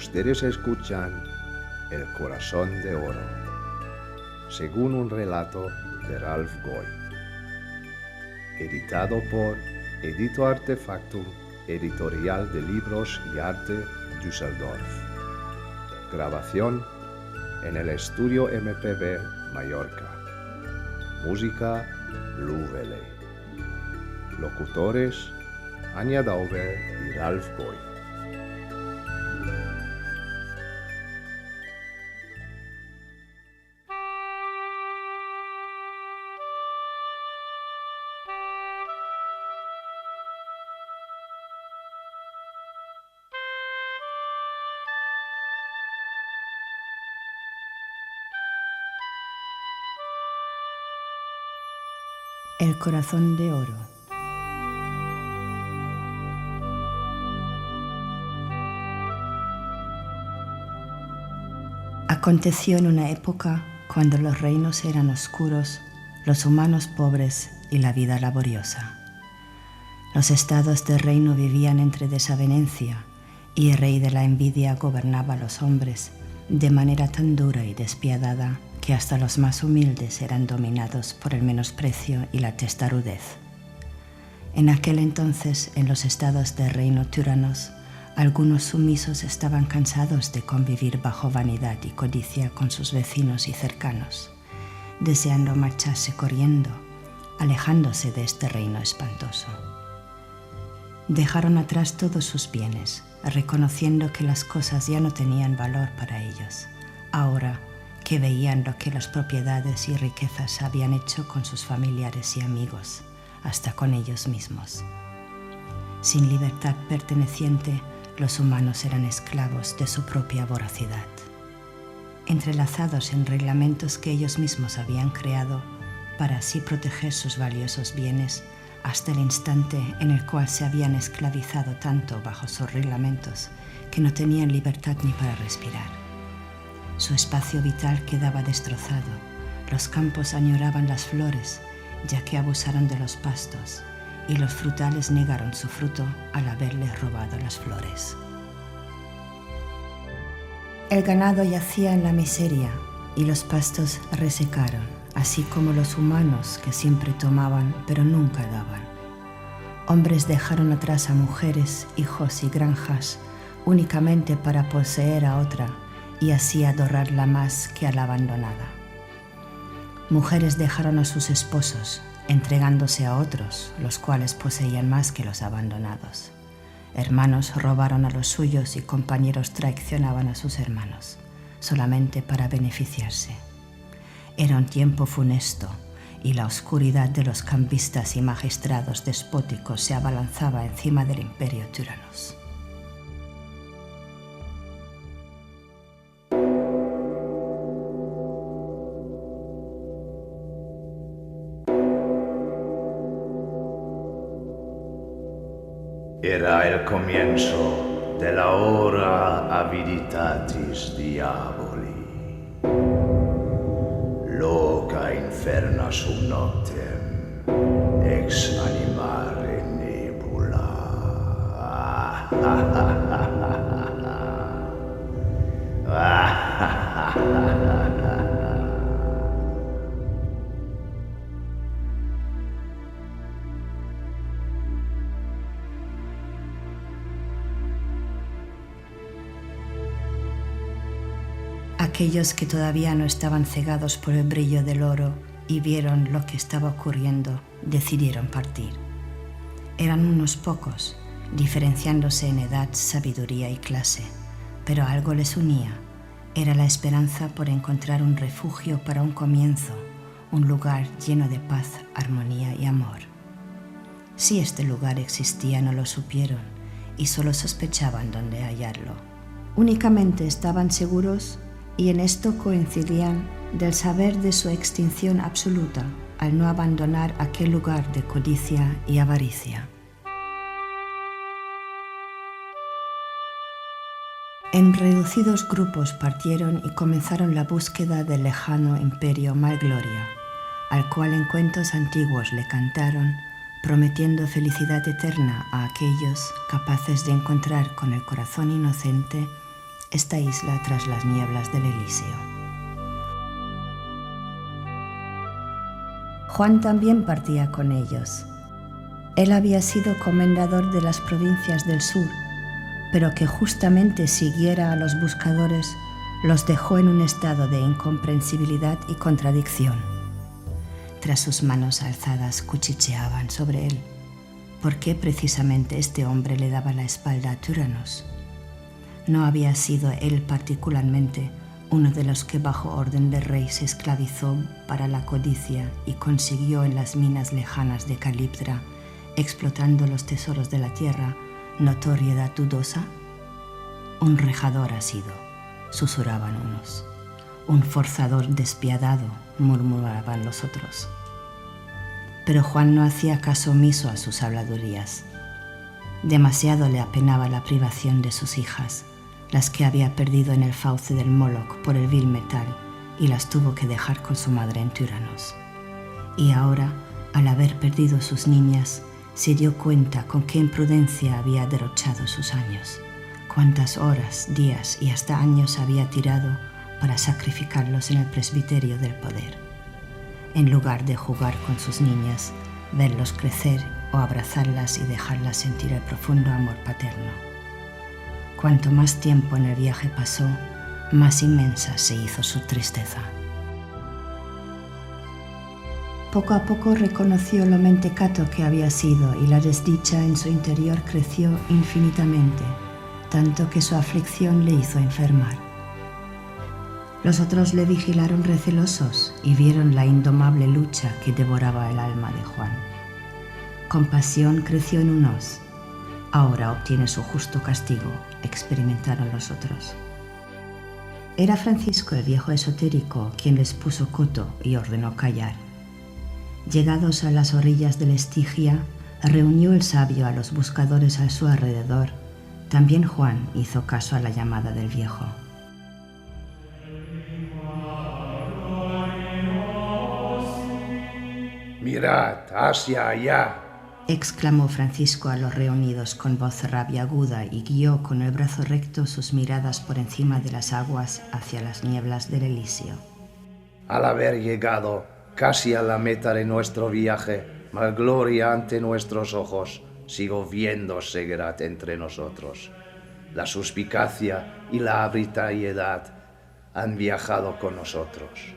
Ustedes escuchan El Corazón de Oro, según un relato de Ralph Goy, editado por Edito Artefactum, Editorial de Libros y Arte, Düsseldorf. Grabación en el estudio MPB, Mallorca. Música, Lou Vele. Locutores, Anya Dauber y Ralph Goy. El Corazón de Oro. Aconteció en una época cuando los reinos eran oscuros, los humanos pobres y la vida laboriosa. Los estados de reino vivían entre desavenencia y el rey de la envidia gobernaba a los hombres de manera tan dura y despiadada que hasta los más humildes eran dominados por el menosprecio y la testarudez. En aquel entonces, en los estados de reino tiranos, algunos sumisos estaban cansados de convivir bajo vanidad y codicia con sus vecinos y cercanos, deseando marcharse corriendo, alejándose de este reino espantoso. Dejaron atrás todos sus bienes, reconociendo que las cosas ya no tenían valor para ellos, ahora que veían lo que las propiedades y riquezas habían hecho con sus familiares y amigos, hasta con ellos mismos. Sin libertad perteneciente, los humanos eran esclavos de su propia voracidad. Entrelazados en reglamentos que ellos mismos habían creado para así proteger sus valiosos bienes, hasta el instante en el cual se habían esclavizado tanto bajo sus reglamentos que no tenían libertad ni para respirar. Su espacio vital quedaba destrozado, los campos añoraban las flores, ya que abusaron de los pastos, y los frutales negaron su fruto al haberles robado las flores. El ganado yacía en la miseria, y los pastos resecaron, así como los humanos que siempre tomaban pero nunca daban. Hombres dejaron atrás a mujeres, hijos y granjas únicamente para poseer a otra y así adorarla más que a la abandonada. Mujeres dejaron a sus esposos, entregándose a otros, los cuales poseían más que los abandonados. Hermanos robaron a los suyos y compañeros traicionaban a sus hermanos, solamente para beneficiarse. Era un tiempo funesto, y la oscuridad de los cambistas y magistrados despóticos se abalanzaba encima del imperio tiranos. Era el comienzo de la hora aviditatis diaboli. Loca inferna sum noctem, ex animare nebula. Aquellos que todavía no estaban cegados por el brillo del oro y vieron lo que estaba ocurriendo, decidieron partir. Eran unos pocos, diferenciándose en edad, sabiduría y clase, pero algo les unía. Era la esperanza por encontrar un refugio para un comienzo, un lugar lleno de paz, armonía y amor. Si este lugar existía, no lo supieron y solo sospechaban dónde hallarlo. Únicamente estaban seguros, y en esto coincidían, del saber de su extinción absoluta al no abandonar aquel lugar de codicia y avaricia. En reducidos grupos partieron y comenzaron la búsqueda del lejano imperio Malgloria, al cual en cuentos antiguos le cantaron, prometiendo felicidad eterna a aquellos capaces de encontrar con el corazón inocente esta isla tras las nieblas del Elíseo. Juan también partía con ellos. Él había sido comendador de las provincias del sur, pero que justamente siguiera a los buscadores los dejó en un estado de incomprensibilidad y contradicción. Tras sus manos alzadas cuchicheaban sobre él. ¿Por qué precisamente este hombre le daba la espalda a Tyrannos? ¿No había sido él particularmente uno de los que bajo orden del rey se esclavizó para la codicia y consiguió en las minas lejanas de Caliptra, explotando los tesoros de la tierra, notoriedad dudosa? Un rejador ha sido, susurraban unos. Un forzador despiadado, murmuraban los otros. Pero Juan no hacía caso omiso a sus habladurías. Demasiado le apenaba la privación de sus hijas, las que había perdido en el fauce del Moloch por el vil metal, y las tuvo que dejar con su madre en Tyrannos. Y ahora, al haber perdido sus niñas, se dio cuenta con qué imprudencia había derrochado sus años, cuántas horas, días y hasta años había tirado para sacrificarlos en el presbiterio del poder. En lugar de jugar con sus niñas, verlos crecer o abrazarlas y dejarlas sentir el profundo amor paterno. Cuanto más tiempo en el viaje pasó, más inmensa se hizo su tristeza. Poco a poco reconoció lo mentecato que había sido y la desdicha en su interior creció infinitamente, tanto que su aflicción le hizo enfermar. Los otros le vigilaron recelosos y vieron la indomable lucha que devoraba el alma de Juan. Compasión creció en unos. Ahora obtiene su justo castigo, experimentaron los otros. Era Francisco el viejo esotérico quien les puso coto y ordenó callar. Llegados a las orillas del Estigia, reunió el sabio a los buscadores a su alrededor. También Juan hizo caso a la llamada del viejo. Mirad, hacia allá, exclamó Francisco a los reunidos con voz rabiaguda y guió con el brazo recto sus miradas por encima de las aguas hacia las nieblas del Elíseo. Al haber llegado casi a la meta de nuestro viaje, más gloria ante nuestros ojos, sigo viendo ceguedad entre nosotros. La suspicacia y la arbitrariedad han viajado con nosotros.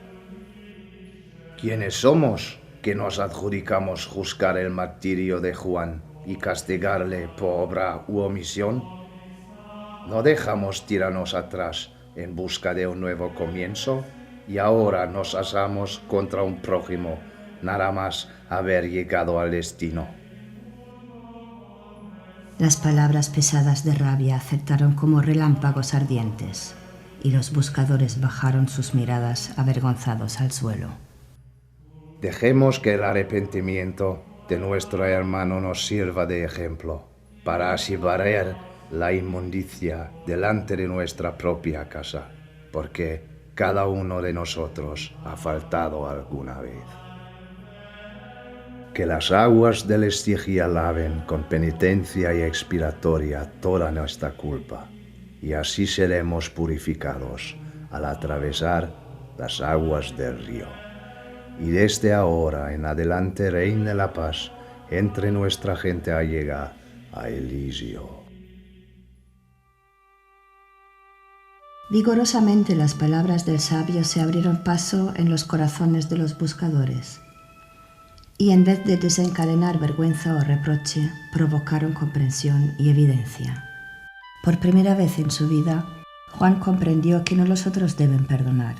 ¿Quiénes somos que nos adjudicamos juzgar el martirio de Juan y castigarle por obra u omisión? ¿No dejamos tirarnos atrás en busca de un nuevo comienzo y ahora nos asamos contra un prójimo nada más haber llegado al destino? Las palabras pesadas de rabia acertaron como relámpagos ardientes, y los buscadores bajaron sus miradas avergonzados al suelo. Dejemos que el arrepentimiento de nuestro hermano nos sirva de ejemplo, para así barrer la inmundicia delante de nuestra propia casa, porque cada uno de nosotros ha faltado alguna vez. Que las aguas del Estigia laven con penitencia y expiratoria toda nuestra culpa, y así seremos purificados al atravesar las aguas del río. Y desde ahora en adelante reine la paz entre nuestra gente allega a Elíseo. Vigorosamente las palabras del sabio se abrieron paso en los corazones de los buscadores, y en vez de desencadenar vergüenza o reproche, provocaron comprensión y evidencia. Por primera vez en su vida, Juan comprendió que no los otros deben perdonar,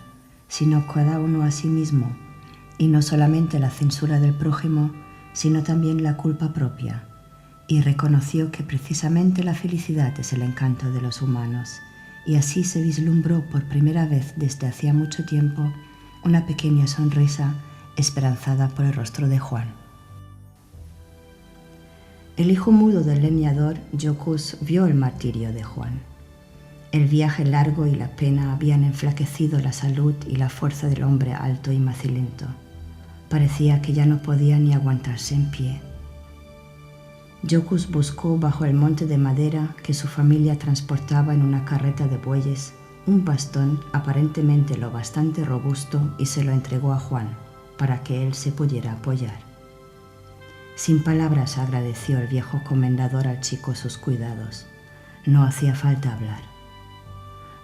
sino cada uno a sí mismo, y no solamente la censura del prójimo, sino también la culpa propia, y reconoció que precisamente la felicidad es el encanto de los humanos, y así se vislumbró por primera vez desde hacía mucho tiempo una pequeña sonrisa esperanzada por el rostro de Juan. El hijo mudo del leñador, Jocus, vio el martirio de Juan. El viaje largo y la pena habían enflaquecido la salud y la fuerza del hombre alto y macilento. Parecía que ya no podía ni aguantarse en pie. Jocus buscó bajo el monte de madera que su familia transportaba en una carreta de bueyes un bastón aparentemente lo bastante robusto y se lo entregó a Juan para que él se pudiera apoyar. Sin palabras agradeció el viejo comendador al chico sus cuidados. No hacía falta hablar.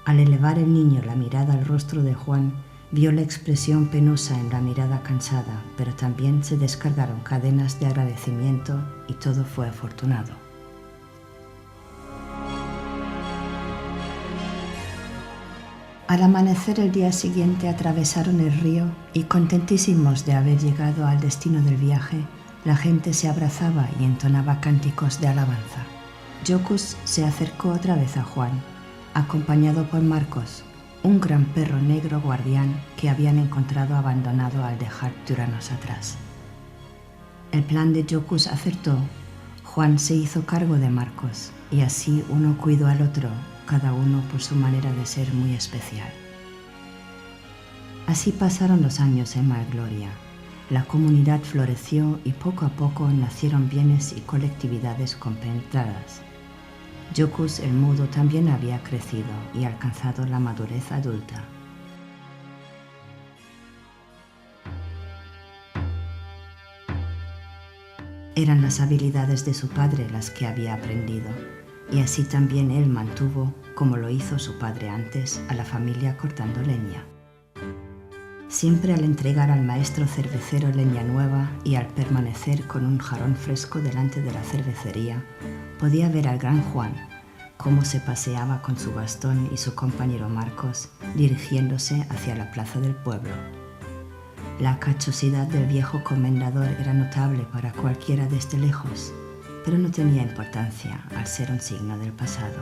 Al elevar el niño la mirada al rostro de Juan, vio la expresión penosa en la mirada cansada, pero también se descargaron cadenas de agradecimiento y todo fue afortunado. Al amanecer el día siguiente atravesaron el río y, contentísimos de haber llegado al destino del viaje, la gente se abrazaba y entonaba cánticos de alabanza. Jocus se acercó otra vez a Juan, acompañado por Marcos, un gran perro negro guardián que habían encontrado abandonado al dejar Tyrannos atrás. El plan de Jocus acertó. Juan se hizo cargo de Marcos y así uno cuidó al otro, cada uno por su manera de ser muy especial. Así pasaron los años en Malgloria. La comunidad floreció y poco a poco nacieron bienes y colectividades compenetradas. Jocus el mudo también había crecido y alcanzado la madurez adulta. Eran las habilidades de su padre las que había aprendido, y así también él mantuvo, como lo hizo su padre antes, a la familia cortando leña. Siempre al entregar al maestro cervecero leña nueva y al permanecer con un jarrón fresco delante de la cervecería, podía ver al gran Juan cómo se paseaba con su bastón y su compañero Marcos, dirigiéndose hacia la plaza del pueblo. La cachosidad del viejo comendador era notable para cualquiera desde lejos, pero no tenía importancia al ser un signo del pasado.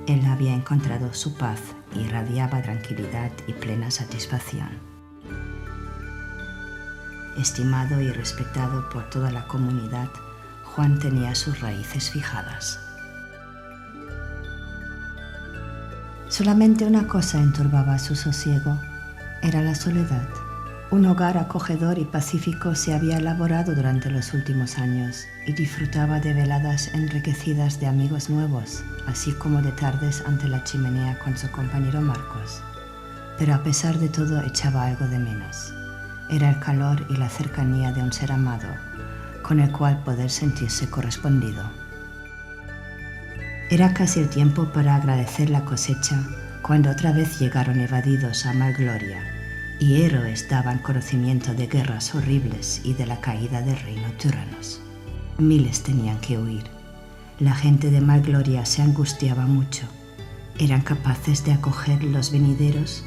Él había encontrado su paz y irradiaba tranquilidad y plena satisfacción. Estimado y respetado por toda la comunidad, Juan tenía sus raíces fijadas. Solamente una cosa enturbaba su sosiego, era la soledad. Un hogar acogedor y pacífico se había elaborado durante los últimos años y disfrutaba de veladas enriquecidas de amigos nuevos, así como de tardes ante la chimenea con su compañero Marcos. Pero a pesar de todo echaba algo de menos. Era el calor y la cercanía de un ser amado, con el cual poder sentirse correspondido. Era casi el tiempo para agradecer la cosecha cuando otra vez llegaron evadidos a Malgloria, y héroes daban conocimiento de guerras horribles y de la caída del reino Tyrannos. Miles tenían que huir. La gente de Malgloria se angustiaba mucho. ¿Eran capaces de acoger los venideros?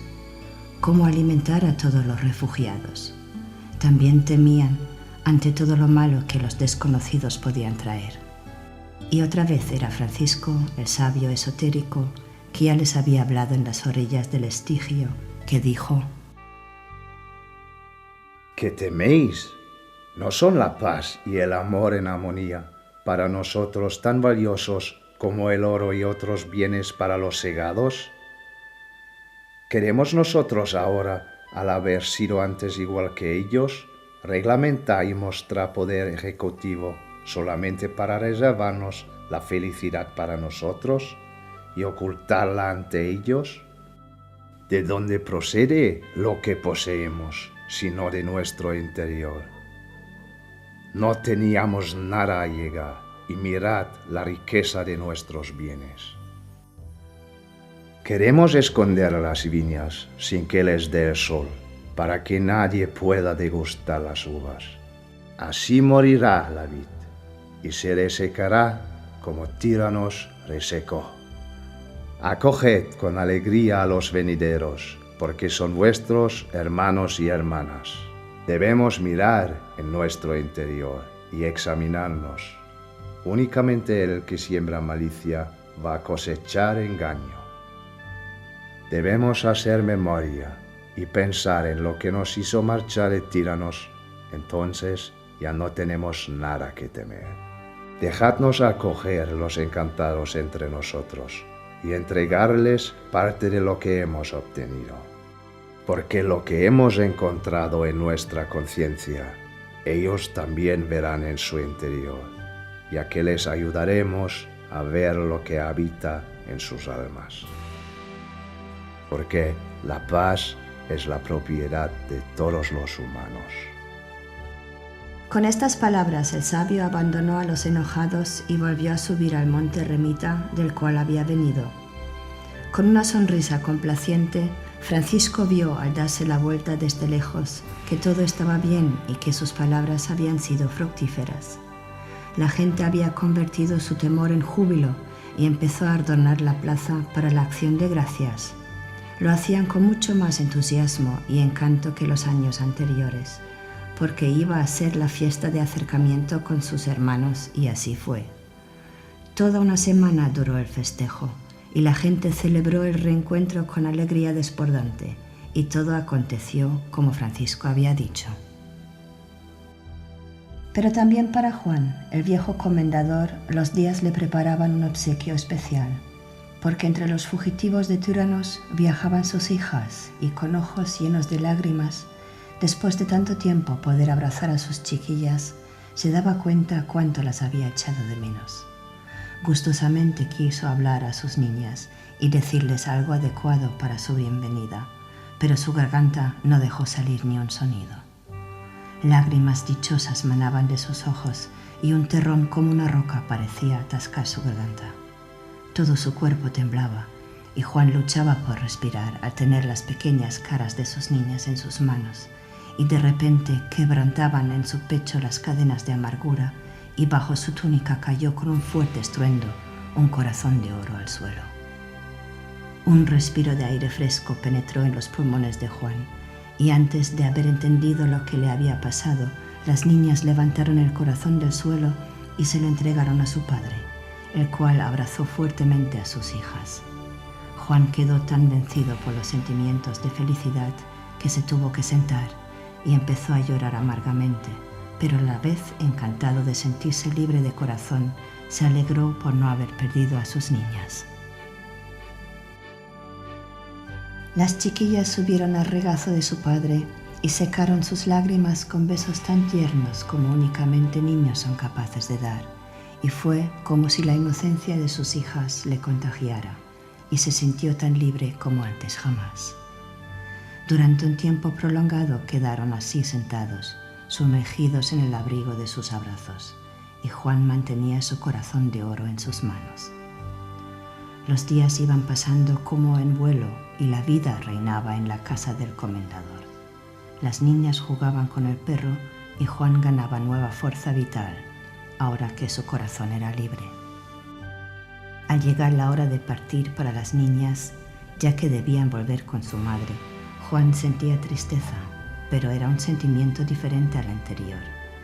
¿Cómo alimentar a todos los refugiados? También temían ante todo lo malo que los desconocidos podían traer. Y otra vez era Francisco, el sabio esotérico, que ya les había hablado en las orillas del Estigio, que dijo: ¿Qué teméis? ¿No son la paz y el amor en armonía para nosotros tan valiosos como el oro y otros bienes para los segados? ¿Queremos nosotros ahora, al haber sido antes igual que ellos, reglamentar y mostrar poder ejecutivo solamente para reservarnos la felicidad para nosotros y ocultarla ante ellos? ¿De dónde procede lo que poseemos, sino de nuestro interior? No teníamos nada a llegar, y mirad la riqueza de nuestros bienes. Queremos esconder las viñas sin que les dé el sol, para que nadie pueda degustar las uvas. Así morirá la vid, y se resecará como Tyrannos resecó. Acoged con alegría a los venideros, porque son vuestros hermanos y hermanas. Debemos mirar en nuestro interior y examinarnos. Únicamente el que siembra malicia va a cosechar engaño. Debemos hacer memoria y pensar en lo que nos hizo marchar de Tyrannos. Entonces ya no tenemos nada que temer. Dejadnos acoger los encantados entre nosotros y entregarles parte de lo que hemos obtenido. Porque lo que hemos encontrado en nuestra conciencia, ellos también verán en su interior. ya que les ayudaremos a ver lo que habita en sus almas. Porque la paz es la propiedad de todos los humanos. Con estas palabras el sabio abandonó a los enojados y volvió a subir al monte Remita del cual había venido. Con una sonrisa complaciente, Francisco vio al darse la vuelta desde lejos que todo estaba bien y que sus palabras habían sido fructíferas. La gente había convertido su temor en júbilo y empezó a adornar la plaza para la acción de gracias. Lo hacían con mucho más entusiasmo y encanto que los años anteriores, porque iba a ser la fiesta de acercamiento con sus hermanos, y así fue. Toda una semana duró el festejo, y la gente celebró el reencuentro con alegría desbordante, y todo aconteció como Francisco había dicho. Pero también para Juan, el viejo comendador, los días le preparaban un obsequio especial, porque entre los fugitivos de Túranos viajaban sus hijas, y con ojos llenos de lágrimas, después de tanto tiempo poder abrazar a sus chiquillas, se daba cuenta cuánto las había echado de menos. Gustosamente quiso hablar a sus niñas y decirles algo adecuado para su bienvenida, pero su garganta no dejó salir ni un sonido. Lágrimas dichosas manaban de sus ojos y un terrón como una roca parecía atascar su garganta. Todo su cuerpo temblaba y Juan luchaba por respirar al tener las pequeñas caras de sus niñas en sus manos, y de repente quebrantaban en su pecho las cadenas de amargura y bajo su túnica cayó con un fuerte estruendo un corazón de oro al suelo. Un respiro de aire fresco penetró en los pulmones de Juan, y antes de haber entendido lo que le había pasado, las niñas levantaron el corazón del suelo y se lo entregaron a su padre, el cual abrazó fuertemente a sus hijas. Juan quedó tan vencido por los sentimientos de felicidad que se tuvo que sentar y empezó a llorar amargamente, pero a la vez encantado de sentirse libre de corazón, se alegró por no haber perdido a sus niñas. Las chiquillas subieron al regazo de su padre y secaron sus lágrimas con besos tan tiernos como únicamente niños son capaces de dar, y fue como si la inocencia de sus hijas le contagiara, y se sintió tan libre como antes jamás. Durante un tiempo prolongado quedaron así sentados, sumergidos en el abrigo de sus abrazos, y Juan mantenía su corazón de oro en sus manos. Los días iban pasando como en vuelo y la vida reinaba en la casa del comendador. Las niñas jugaban con el perro y Juan ganaba nueva fuerza vital, ahora que su corazón era libre. Al llegar la hora de partir para las niñas, ya que debían volver con su madre, Juan sentía tristeza, pero era un sentimiento diferente al anterior,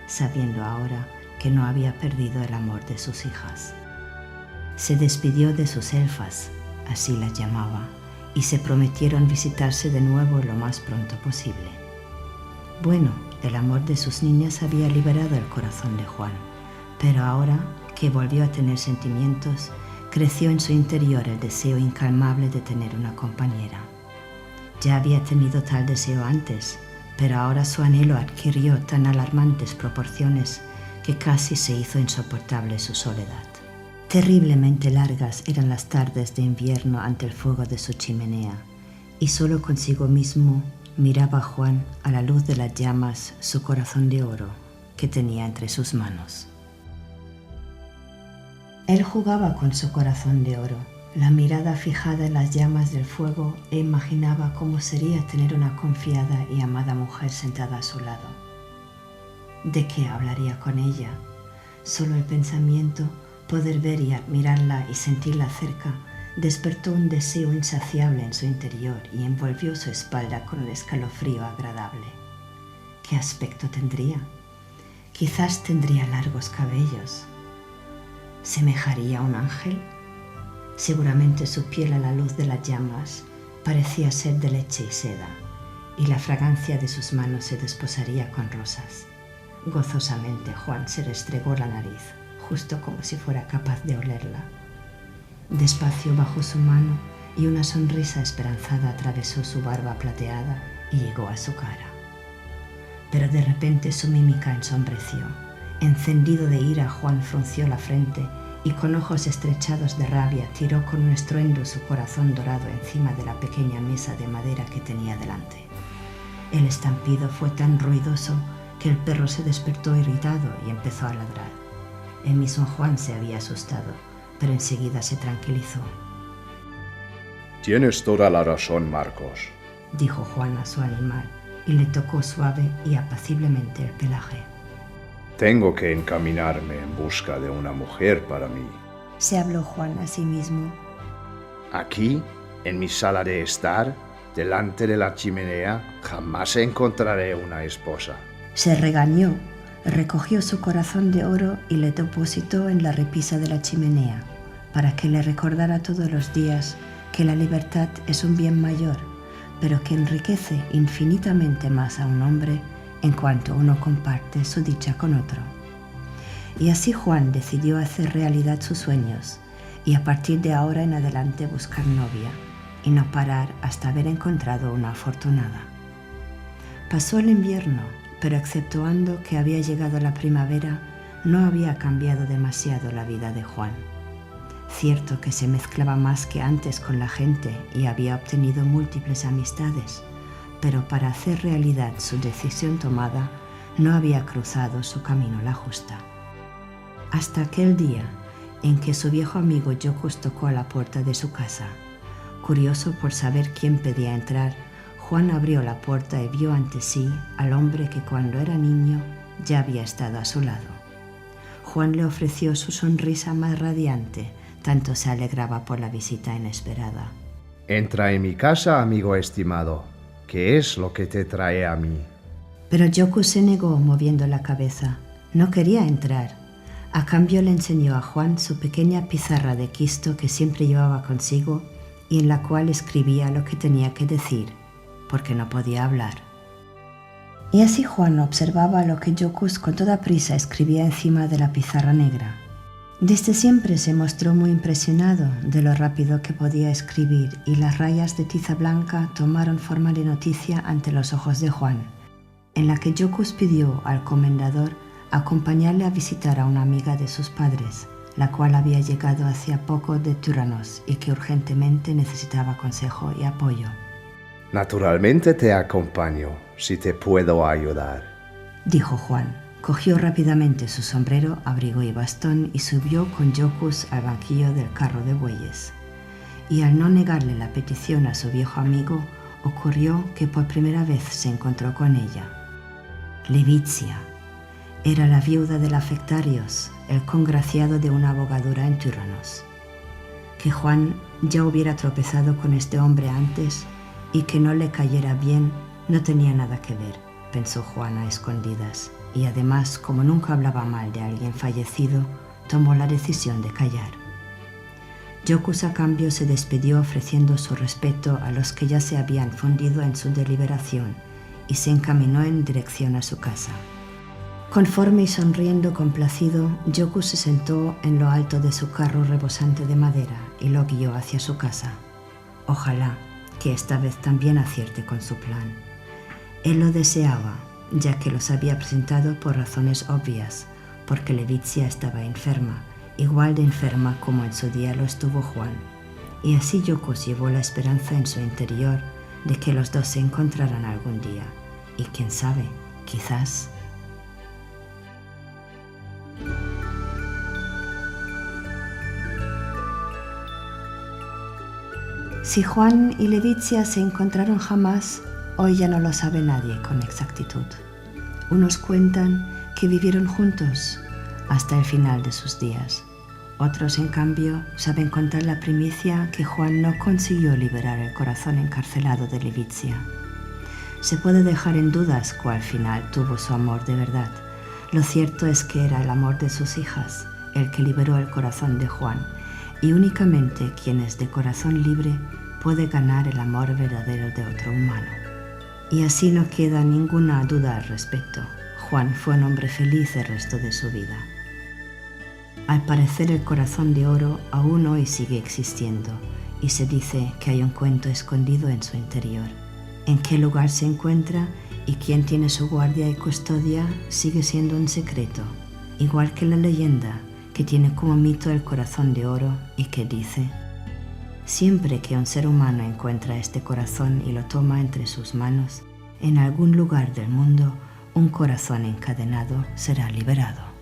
sabiendo ahora que no había perdido el amor de sus hijas. Se despidió de sus elfas, así las llamaba, y se prometieron visitarse de nuevo lo más pronto posible. Bueno, el amor de sus niñas había liberado el corazón de Juan, pero ahora que volvió a tener sentimientos, creció en su interior el deseo incalmable de tener una compañera. Ya había tenido tal deseo antes, pero ahora su anhelo adquirió tan alarmantes proporciones que casi se hizo insoportable su soledad. Terriblemente largas eran las tardes de invierno ante el fuego de su chimenea, y solo consigo mismo miraba Juan a la luz de las llamas su corazón de oro que tenía entre sus manos. Él jugaba con su corazón de oro, la mirada fijada en las llamas del fuego, e imaginaba cómo sería tener una confiada y amada mujer sentada a su lado. ¿De qué hablaría con ella? Solo el pensamiento, poder ver y admirarla y sentirla cerca, despertó un deseo insaciable en su interior y envolvió su espalda con un escalofrío agradable. ¿Qué aspecto tendría? Quizás tendría largos cabellos. ¿Semejaría a un ángel? Seguramente su piel a la luz de las llamas parecía ser de leche y seda, y la fragancia de sus manos se desposaría con rosas. Gozosamente Juan se restregó la nariz, justo como si fuera capaz de olerla. Despacio bajó su mano y una sonrisa esperanzada atravesó su barba plateada y llegó a su cara. Pero de repente su mímica ensombreció Encendido de ira, Juan frunció la frente y con ojos estrechados de rabia tiró con un estruendo su corazón dorado encima de la pequeña mesa de madera que tenía delante. El estampido fue tan ruidoso que el perro se despertó irritado y empezó a ladrar. El mismo Juan se había asustado, pero enseguida se tranquilizó. Tienes toda la razón, Marcos, dijo Juan a su animal y le tocó suave y apaciblemente el pelaje. Tengo que encaminarme en busca de una mujer para mí. Se habló Juan a sí mismo. Aquí, en mi sala de estar, delante de la chimenea, jamás encontraré una esposa. Se regañó, recogió su corazón de oro y le depositó en la repisa de la chimenea, para que le recordara todos los días que la libertad es un bien mayor, pero que enriquece infinitamente más a un hombre en cuanto uno comparte su dicha con otro. Y así Juan decidió hacer realidad sus sueños y a partir de ahora en adelante buscar novia y no parar hasta haber encontrado una afortunada. Pasó el invierno, pero exceptuando que había llegado la primavera, no había cambiado demasiado la vida de Juan. Cierto que se mezclaba más que antes con la gente y había obtenido múltiples amistades, pero para hacer realidad su decisión tomada, no había cruzado su camino la justa. Hasta aquel día en que su viejo amigo Jocus tocó a la puerta de su casa. Curioso por saber quién pedía entrar, Juan abrió la puerta y vio ante sí al hombre que cuando era niño ya había estado a su lado. Juan le ofreció su sonrisa más radiante, tanto se alegraba por la visita inesperada. Entra en mi casa, amigo estimado. ¿Qué es lo que te trae a mí? Pero Jocus se negó moviendo la cabeza. No quería entrar. A cambio le enseñó a Juan su pequeña pizarra de quisto que siempre llevaba consigo y en la cual escribía lo que tenía que decir, porque no podía hablar. Y así Juan observaba lo que Jocus con toda prisa escribía encima de la pizarra negra. Desde siempre se mostró muy impresionado de lo rápido que podía escribir y las rayas de tiza blanca tomaron forma de noticia ante los ojos de Juan, en la que Jocus pidió al comendador acompañarle a visitar a una amiga de sus padres, la cual había llegado hacía poco de Túranos y que urgentemente necesitaba consejo y apoyo. Naturalmente te acompaño, si te puedo ayudar, dijo Juan. Cogió rápidamente su sombrero, abrigo y bastón y subió con Jocus al banquillo del carro de bueyes. Y al no negarle la petición a su viejo amigo, ocurrió que por primera vez se encontró con ella. Levicia era la viuda del Afectarios, el congraciado de una abogadura en Túranos. Que Juan ya hubiera tropezado con este hombre antes y que no le cayera bien no tenía nada que ver, pensó Juan a escondidas. Y además, como nunca hablaba mal de alguien fallecido, tomó la decisión de callar. Jocus a cambio se despidió ofreciendo su respeto a los que ya se habían fundido en su deliberación y se encaminó en dirección a su casa. Conforme y sonriendo complacido, Jocus se sentó en lo alto de su carro rebosante de madera y lo guió hacia su casa. Ojalá que esta vez también acierte con su plan. Él lo deseaba, ya que los había presentado por razones obvias, porque Levicia estaba enferma, igual de enferma como en su día lo estuvo Juan, y así Jocus llevó la esperanza en su interior de que los dos se encontraran algún día, y quién sabe, quizás. Si Juan y Levicia se encontraron jamás, hoy ya no lo sabe nadie con exactitud. Unos cuentan que vivieron juntos hasta el final de sus días. Otros, en cambio, saben contar la primicia que Juan no consiguió liberar el corazón encarcelado de Levicia. Se puede dejar en dudas cuál final tuvo su amor de verdad. Lo cierto es que era el amor de sus hijas el que liberó el corazón de Juan, y únicamente quien es de corazón libre puede ganar el amor verdadero de otro humano. Y así no queda ninguna duda al respecto. Juan fue un hombre feliz el resto de su vida. Al parecer el corazón de oro aún hoy sigue existiendo y se dice que hay un cuento escondido en su interior. En qué lugar se encuentra y quién tiene su guardia y custodia sigue siendo un secreto, igual que la leyenda que tiene como mito el corazón de oro y que dice: siempre que un ser humano encuentra este corazón y lo toma entre sus manos, en algún lugar del mundo un corazón encadenado será liberado.